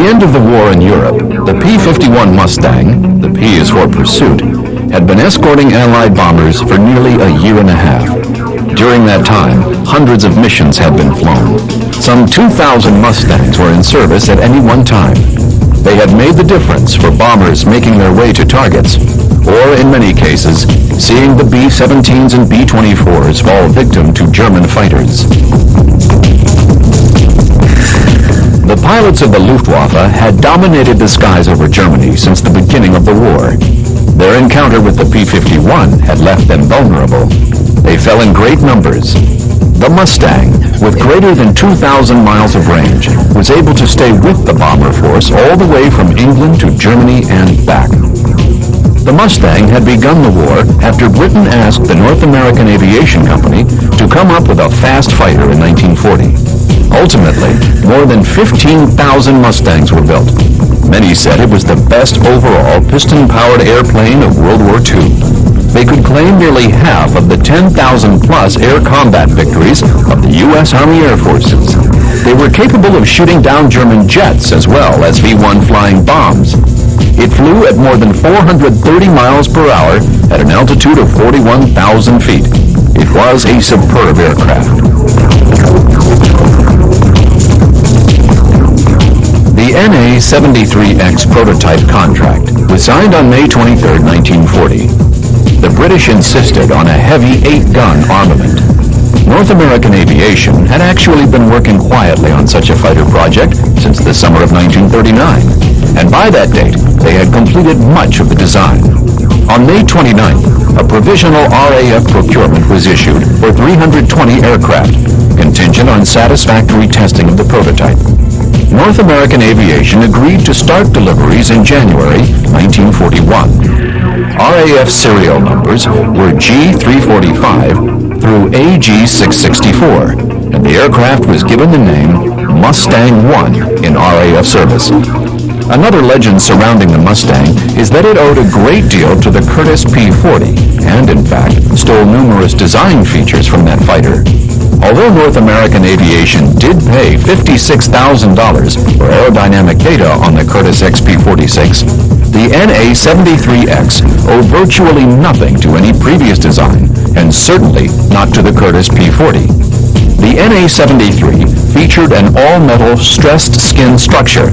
end of the war in Europe, the P-51 Mustang, the P is for pursuit, had been escorting Allied bombers for nearly a year and a half. During that time, hundreds of missions had been flown. Some 2,000 Mustangs were in service at any one time. They had made the difference for bombers making their way to targets, or in many cases, seeing the B-17s and B-24s fall victim to German fighters. The pilots of the Luftwaffe had dominated the skies over Germany since the beginning of the war. Their encounter with the P-51 had left them vulnerable. They fell in great numbers. The Mustang, with greater than 2,000 miles of range, was able to stay with the bomber force all the way from England to Germany and back. The Mustang had begun the war after Britain asked the North American Aviation Company to come up with a fast fighter in 1940. Ultimately, more than 15,000 Mustangs were built. Many said it was the best overall piston-powered airplane of World War II. They could claim nearly half of the 10,000-plus air combat victories of the U.S. Army Air Forces. They were capable of shooting down German jets as well as V-1 flying bombs. It flew at more than 430 miles per hour at an altitude of 41,000 feet. It was a superb aircraft. The NA-73X prototype contract was signed on May 23, 1940. The British insisted on a heavy 8-gun armament. North American Aviation had actually been working quietly on such a fighter project since the summer of 1939, and by that date, they had completed much of the design. On May 29th, a provisional RAF procurement was issued for 320 aircraft, contingent on satisfactory testing of the prototype. North American Aviation agreed to start deliveries in January 1941. RAF serial numbers were G345 through AG664, and the aircraft was given the name Mustang 1 in RAF service. Another legend surrounding the Mustang is that it owed a great deal to the Curtiss P-40, and in fact stole numerous design features from that fighter. Although North American Aviation did pay $56,000 for aerodynamic data on the Curtiss XP-46, the NA-73X owed virtually nothing to any previous design, and certainly not to the Curtiss P-40. The NA-73 featured an all-metal stressed skin structure.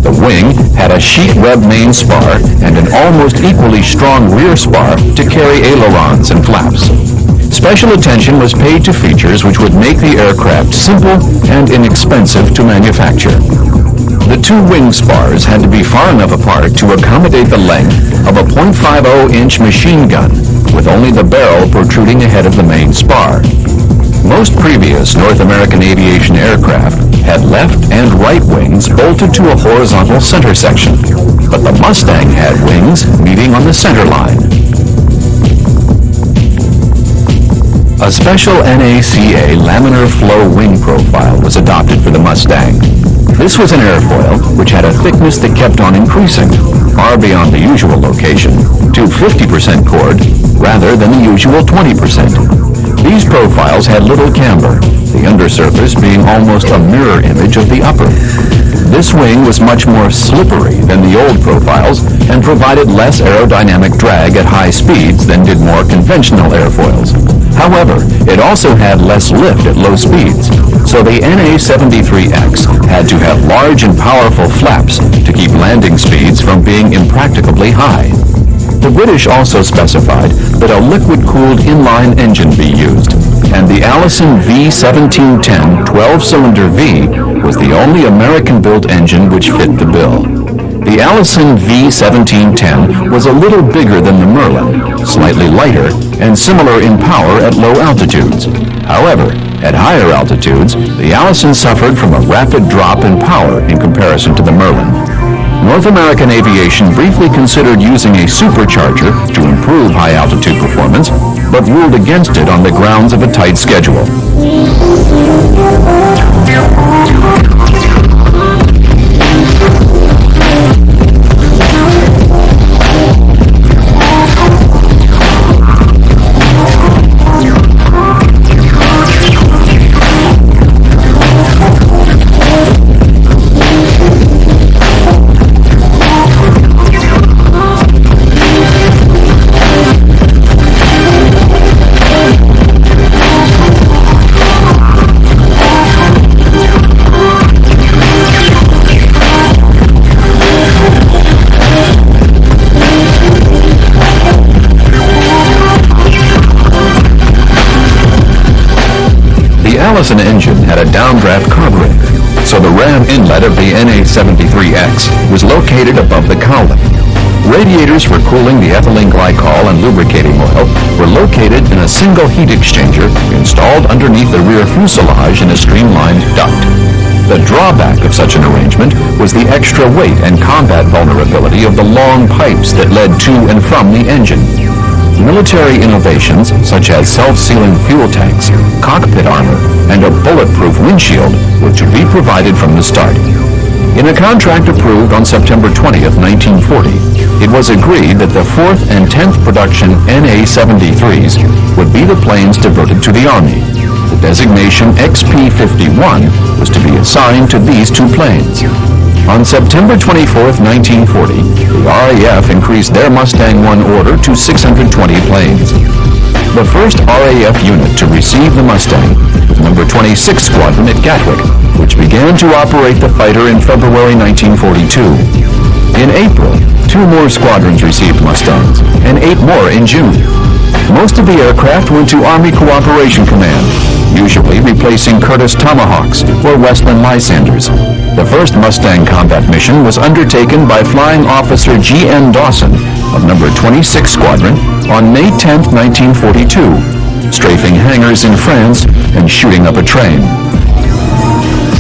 The wing had a sheet web main spar and an almost equally strong rear spar to carry ailerons and flaps. Special attention was paid to features which would make the aircraft simple and inexpensive to manufacture. The two wing spars had to be far enough apart to accommodate the length of a .50-inch machine gun, with only the barrel protruding ahead of the main spar. Most previous North American Aviation aircraft had left and right wings bolted to a horizontal center section, but the Mustang had wings meeting on the center line. A special NACA laminar flow wing profile was adopted for the Mustang. This was an airfoil which had a thickness that kept on increasing, far beyond the usual location, to 50% chord rather than the usual 20%. These profiles had little camber, the undersurface being almost a mirror image of the upper. This wing was much more slippery than the old profiles and provided less aerodynamic drag at high speeds than did more conventional airfoils. However, it also had less lift at low speeds, so the NA-73X had to have large and powerful flaps to keep landing speeds from being impracticably high. The British also specified that a liquid-cooled inline engine be used, and the Allison V1710 12-cylinder V was the only American-built engine which fit the bill. The Allison V1710 was a little bigger than the Merlin, slightly lighter, and similar in power at low altitudes. However, at higher altitudes, the Allison suffered from a rapid drop in power in comparison to the Merlin. North American Aviation briefly considered using a supercharger to improve high-altitude performance, but ruled against it on the grounds of a tight schedule. Allison engine had a downdraft carburetor, so the ram inlet of the NA73X was located above the cowling. Radiators for cooling the ethylene glycol and lubricating oil were located in a single heat exchanger installed underneath the rear fuselage in a streamlined duct. The drawback of such an arrangement was the extra weight and combat vulnerability of the long pipes that led to and from the engine. Military innovations such as self-sealing fuel tanks, cockpit armor, and a bulletproof windshield were to be provided from the start. In a contract approved on September 20th, 1940, it was agreed that the 4th and 10th production NA-73s would be the planes diverted to the Army. The designation XP-51 was to be assigned to these two planes. On September 24th, 1940, the RAF increased their Mustang I order to 620 planes. The first RAF unit to receive the Mustang was No. 26 Squadron at Gatwick, which began to operate the fighter in February 1942. In April, 2 more squadrons received Mustangs, and 8 more in June. Most of the aircraft went to Army Cooperation Command, usually replacing Curtiss Tomahawks or Westland Lysanders. The first Mustang combat mission was undertaken by Flying Officer G.N. Dawson of No. 26 Squadron on May 10, 1942, strafing hangars in France and shooting up a train.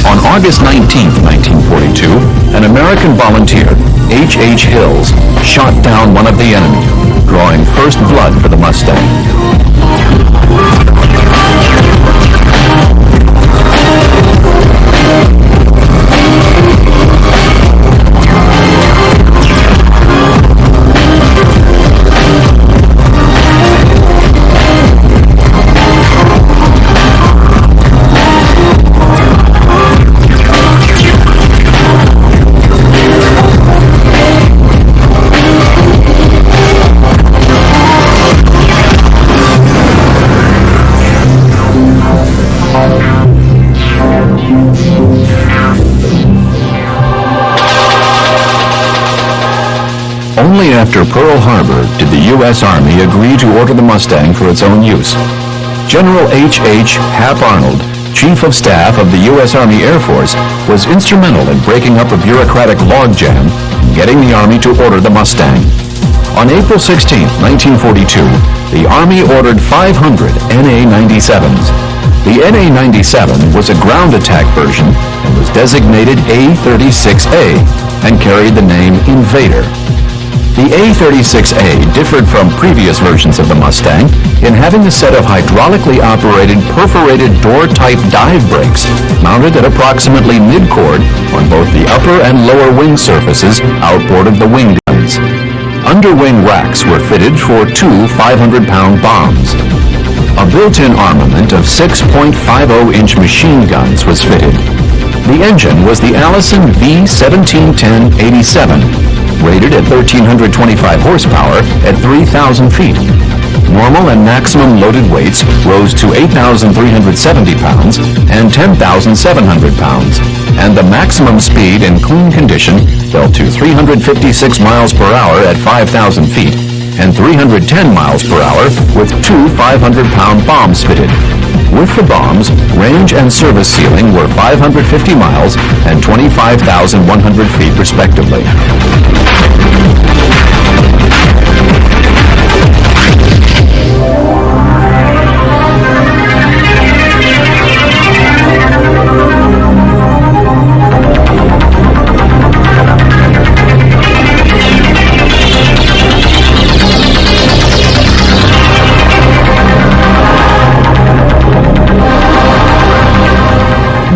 On August 19, 1942, an American volunteer, H.H. Hills, shot down one of the enemy, drawing first blood for the Mustang. Only after Pearl Harbor did the U.S. Army agree to order the Mustang for its own use. General H.H. Hap Arnold, Chief of Staff of the U.S. Army Air Force, was instrumental in breaking up a bureaucratic logjam and getting the Army to order the Mustang. On April 16, 1942, the Army ordered 500 NA-97s. The NA-97 was a ground attack version and was designated A-36A and carried the name Invader. The A-36A differed from previous versions of the Mustang in having a set of hydraulically operated perforated door-type dive brakes mounted at approximately mid-chord on both the upper and lower wing surfaces outboard of the wing guns. Underwing racks were fitted for 2 500-pound bombs. A built-in armament of 6.50-inch machine guns was fitted. The engine was the Allison V1710-87, rated at 1,325 horsepower at 3,000 feet. Normal and maximum loaded weights rose to 8,370 pounds and 10,700 pounds, and the maximum speed in clean condition fell to 356 miles per hour at 5,000 feet and 310 miles per hour with 2 500-pound bombs fitted. With the bombs, range and service ceiling were 550 miles and 25,100 feet respectively.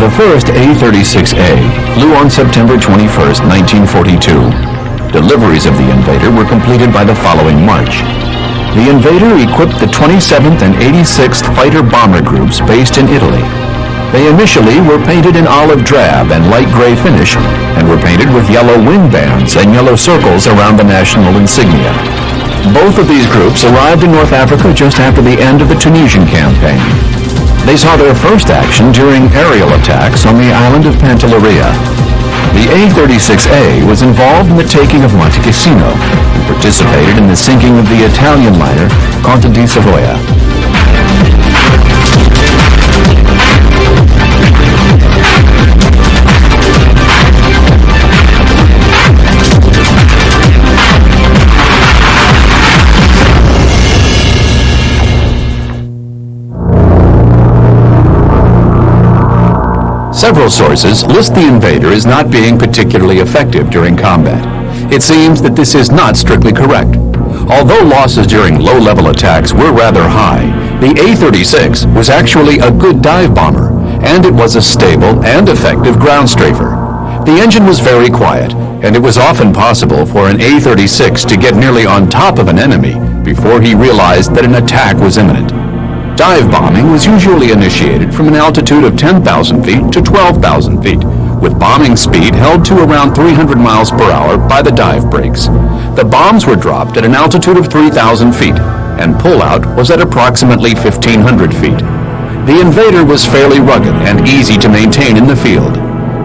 The first A-36A flew on September 21, 1942. Deliveries of the Invader were completed by the following March. The Invader equipped the 27th and 86th Fighter Bomber Groups based in Italy. They initially were painted in olive drab and light gray finish and were painted with yellow wing bands and yellow circles around the national insignia. Both of these groups arrived in North Africa just after the end of the Tunisian campaign. They saw their first action during aerial attacks on the island of Pantelleria. The A-36A was involved in the taking of Monte Cassino and participated in the sinking of the Italian liner Conte di Savoia. Several sources list the invader as not being particularly effective during combat. It seems that this is not strictly correct. Although losses during low-level attacks were rather high, the A-36 was actually a good dive bomber, and it was a stable and effective ground strafer. The engine was very quiet, and it was often possible for an A-36 to get nearly on top of an enemy before he realized that an attack was imminent. Dive bombing was usually initiated from an altitude of 10,000 feet to 12,000 feet, with bombing speed held to around 300 miles per hour by the dive brakes. The bombs were dropped at an altitude of 3,000 feet, and pullout was at approximately 1,500 feet. The invader was fairly rugged and easy to maintain in the field.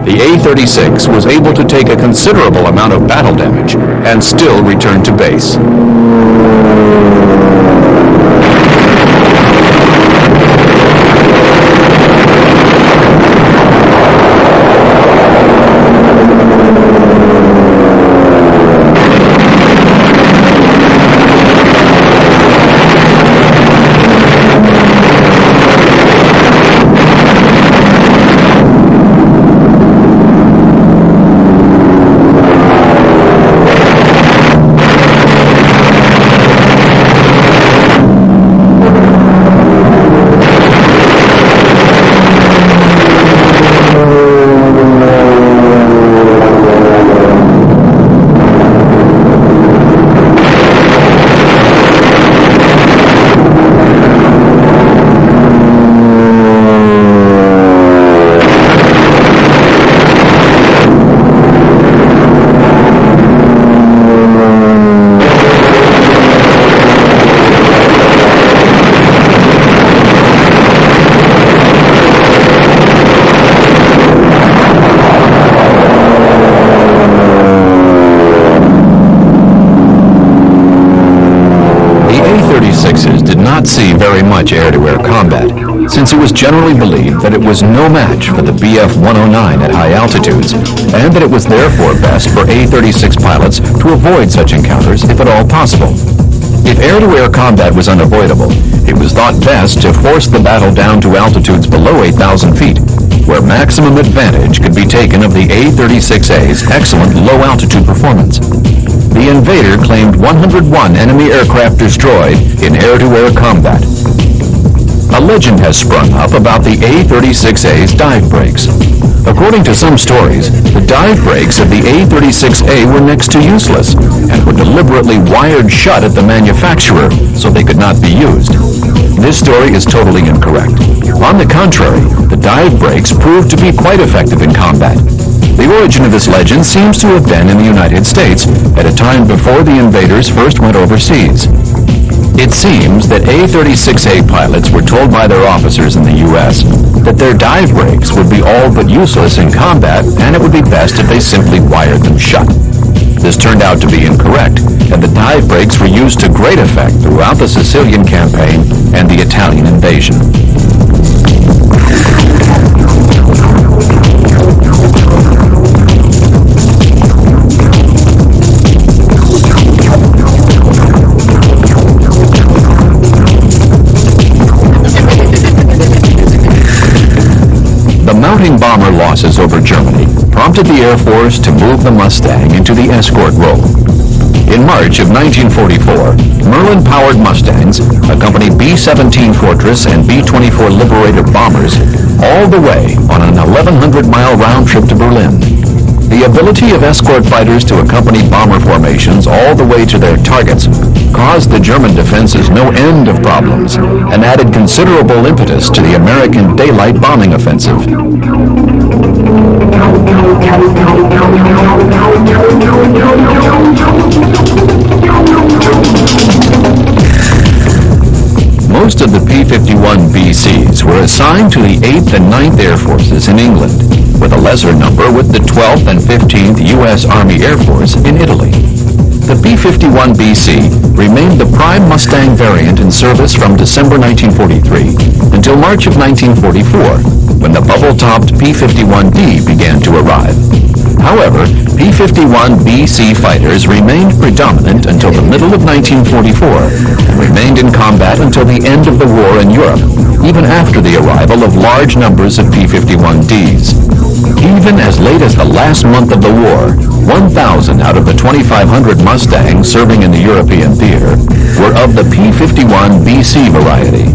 The A-36 was able to take a considerable amount of battle damage and still return to base. Did not see very much air-to-air combat, since it was generally believed that it was no match for the Bf-109 at high altitudes, and that it was therefore best for A-36 pilots to avoid such encounters if at all possible. If air-to-air combat was unavoidable, it was thought best to force the battle down to altitudes below 8,000 feet, where maximum advantage could be taken of the A-36A's excellent low-altitude performance. The invader claimed 101 enemy aircraft destroyed in air-to-air combat. A legend has sprung up about the A-36A's dive brakes. According to some stories, the dive brakes of the A-36A were next to useless and were deliberately wired shut at the manufacturer so they could not be used. This story is totally incorrect. On the contrary, the dive brakes proved to be quite effective in combat. The origin of this legend seems to have been in the United States at a time before the invaders first went overseas. It seems that A-36A pilots were told by their officers in the U.S. that their dive brakes would be all but useless in combat, and it would be best if they simply wired them shut. This turned out to be incorrect, and the dive brakes were used to great effect throughout the Sicilian campaign and the Italian invasion. Mounting bomber losses over Germany prompted the Air Force to move the Mustang into the escort role. In March of 1944, Merlin-powered Mustangs accompanied B-17 Fortress and B-24 Liberator bombers all the way on an 1,100-mile round trip to Berlin. The ability of escort fighters to accompany bomber formations all the way to their targets caused the German defenses no end of problems and added considerable impetus to the American daylight bombing offensive. Most of the P-51BCs were assigned to the 8th and 9th Air Forces in England, with a lesser number with the 12th and 15th U.S. Army Air Force in Italy. The P-51BC remained the prime Mustang variant in service from December 1943 until March of 1944, when the bubble-topped P-51D began to arrive. However, P-51BC fighters remained predominant until the middle of 1944 and remained in combat until the end of the war in Europe, even after the arrival of large numbers of P-51Ds. Even as late as the last month of the war, 1,000 out of the 2,500 Mustangs serving in the European theater were of the P-51 BC variety.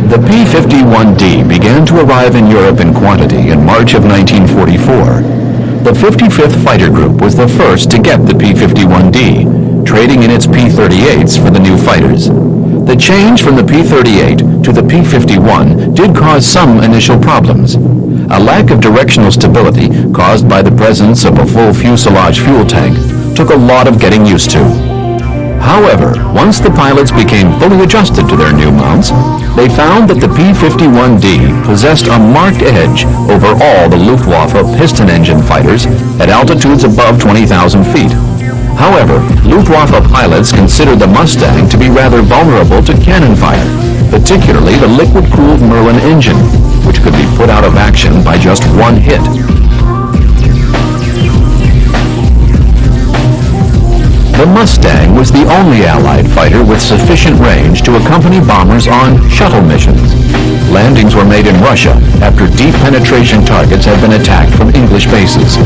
The P-51D began to arrive in Europe in quantity in March of 1944. The 55th Fighter Group was the first to get the P-51D, trading in its P-38s for the new fighters. The change from the P-38 to the P-51 did cause some initial problems. A lack of directional stability caused by the presence of a full fuselage fuel tank took a lot of getting used to. However, once the pilots became fully adjusted to their new mounts, they found that the P-51D possessed a marked edge over all the Luftwaffe piston engine fighters at altitudes above 20,000 feet. However, Luftwaffe pilots considered the Mustang to be rather vulnerable to cannon fire, particularly the liquid-cooled Merlin engine, which could be put out of action by just one hit. The Mustang was the only Allied fighter with sufficient range to accompany bombers on shuttle missions. Landings were made in Russia after deep penetration targets had been attacked from English bases.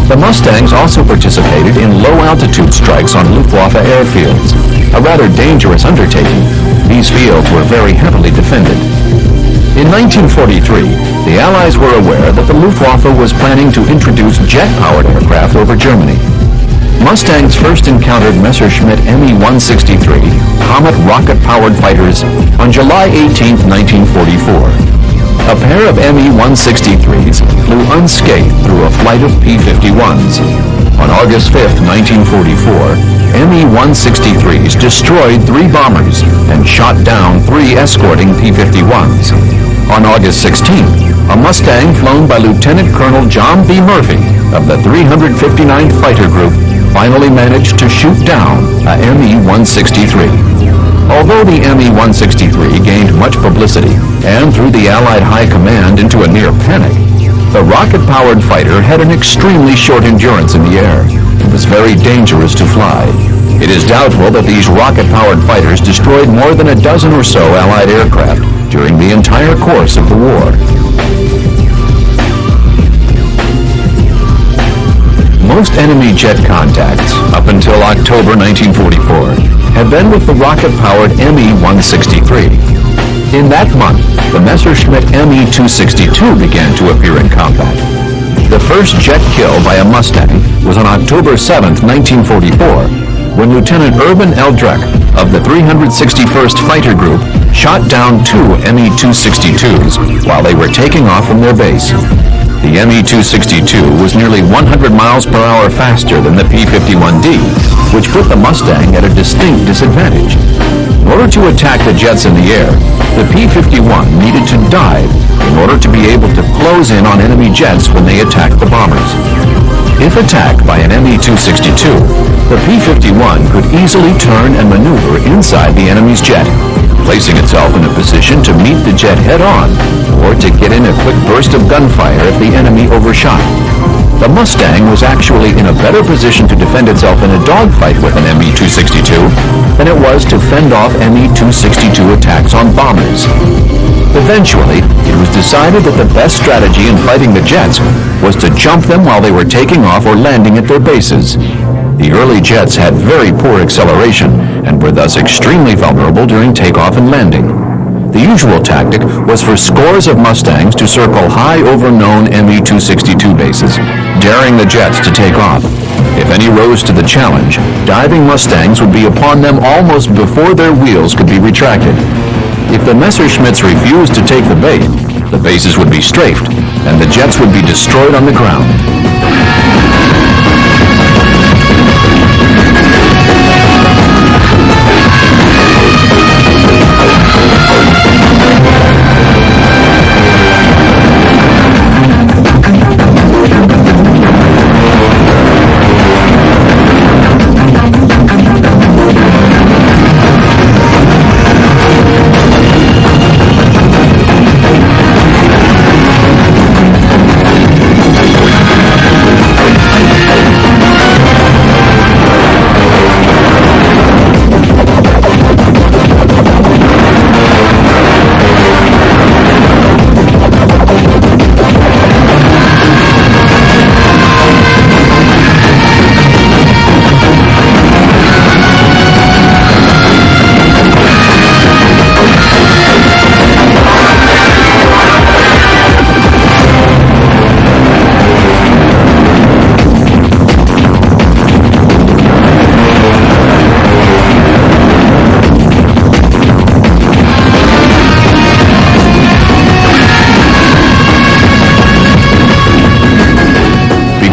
The Mustangs also participated in low-altitude strikes on Luftwaffe airfields, a rather dangerous undertaking. These fields were very heavily defended. In 1943, the Allies were aware that the Luftwaffe was planning to introduce jet-powered aircraft over Germany. Mustangs first encountered Messerschmitt Me-163 Comet rocket-powered fighters on July 18, 1944. A pair of Me-163s flew unscathed through a flight of P-51s. On August 5, 1944, Me-163s destroyed 3 bombers and shot down 3 escorting P-51s. On August 16th, a Mustang flown by Lieutenant Colonel John B. Murphy of the 359th Fighter Group finally managed to shoot down a Me-163. Although the Me-163 gained much publicity and threw the Allied High Command into a near panic, the rocket-powered fighter had an extremely short endurance in the air and was very dangerous to fly. It is doubtful that these rocket-powered fighters destroyed more than a dozen or so Allied aircraft during the entire course of the war. Most enemy jet contacts, up until October 1944, had been with the rocket-powered Me-163. In that month, the Messerschmitt Me-262 began to appear in combat. The first jet kill by a Mustang was on October 7, 1944, when Lieutenant Urban Eldreck of the 361st Fighter Group shot down 2 Me-262s while they were taking off from their base. The Me-262 was nearly 100 miles per hour faster than the P-51D, which put the Mustang at a distinct disadvantage. In order to attack the jets in the air, the P-51 needed to dive in order to be able to close in on enemy jets when they attacked the bombers. If attacked by an Me-262, the P-51 could easily turn and maneuver inside the enemy's jet, placing itself in a position to meet the jet head-on or to get in a quick burst of gunfire if the enemy overshot. The Mustang was actually in a better position to defend itself in a dogfight with an Me-262 than it was to fend off Me-262 attacks on bombers. Eventually, it was decided that the best strategy in fighting the jets was to jump them while they were taking off or landing at their bases. The early jets had very poor acceleration and were thus extremely vulnerable during takeoff and landing. The usual tactic was for scores of Mustangs to circle high over known Me-262 bases, daring the jets to take off. If any rose to the challenge, diving Mustangs would be upon them almost before their wheels could be retracted. If the Messerschmitts refused to take the bait, the bases would be strafed, and the jets would be destroyed on the ground.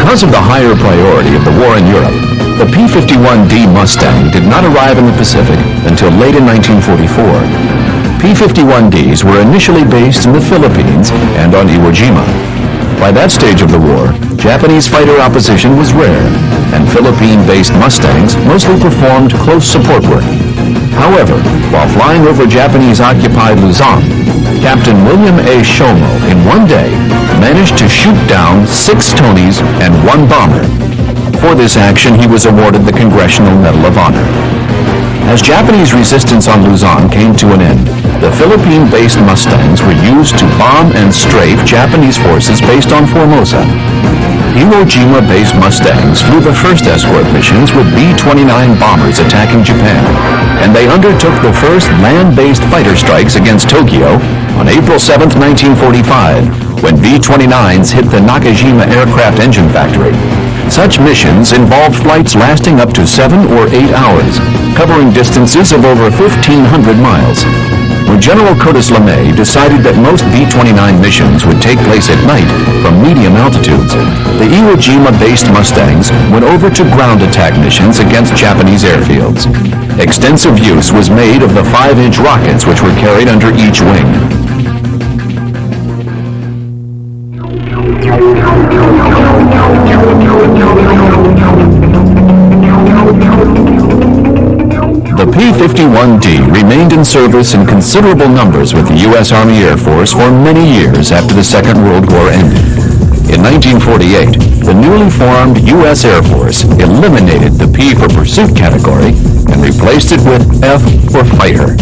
Because of the higher priority of the war in Europe, the P-51D Mustang did not arrive in the Pacific until late in 1944. P-51Ds were initially based in the Philippines and on Iwo Jima. By that stage of the war, Japanese fighter opposition was rare, and Philippine-based Mustangs mostly performed close support work. However, while flying over Japanese-occupied Luzon, Captain William A. Shomo, in one day, managed to shoot down 6 Tonys and 1 bomber. For this action, he was awarded the Congressional Medal of Honor. As Japanese resistance on Luzon came to an end, the Philippine-based Mustangs were used to bomb and strafe Japanese forces based on Formosa. Iwo Jima-based Mustangs flew the first escort missions with B-29 bombers attacking Japan, and they undertook the first land-based fighter strikes against Tokyo on April 7, 1945, when B-29s hit the Nakajima aircraft engine factory. Such missions involved flights lasting up to 7 or 8 hours, covering distances of over 1,500 miles. When General Curtis LeMay decided that most B-29 missions would take place at night from medium altitudes, the Iwo Jima-based Mustangs went over to ground attack missions against Japanese airfields. Extensive use was made of the 5-inch rockets which were carried under each wing. The P-51D remained in service in considerable numbers with the U.S. Army Air Force for many years after the Second World War ended. In 1948, the newly formed U.S. Air Force eliminated the P for Pursuit category and replaced it with F for Fighter.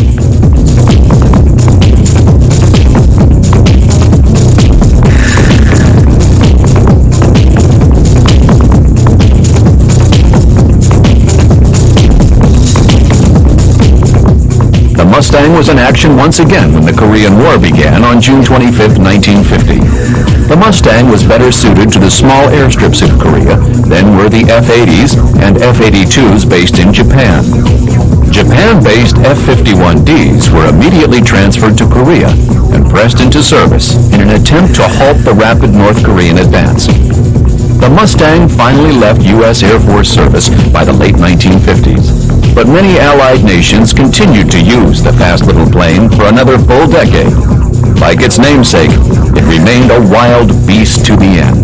The Mustang was in action once again when the Korean War began on June 25, 1950. The Mustang was better suited to the small airstrips in Korea than were the F-80s and F-82s based in Japan. Japan-based F-51Ds were immediately transferred to Korea and pressed into service in an attempt to halt the rapid North Korean advance. The Mustang finally left U.S. Air Force service by the late 1950s. But many Allied nations continued to use the fast little plane for another full decade. Like its namesake, it remained a wild beast to the end.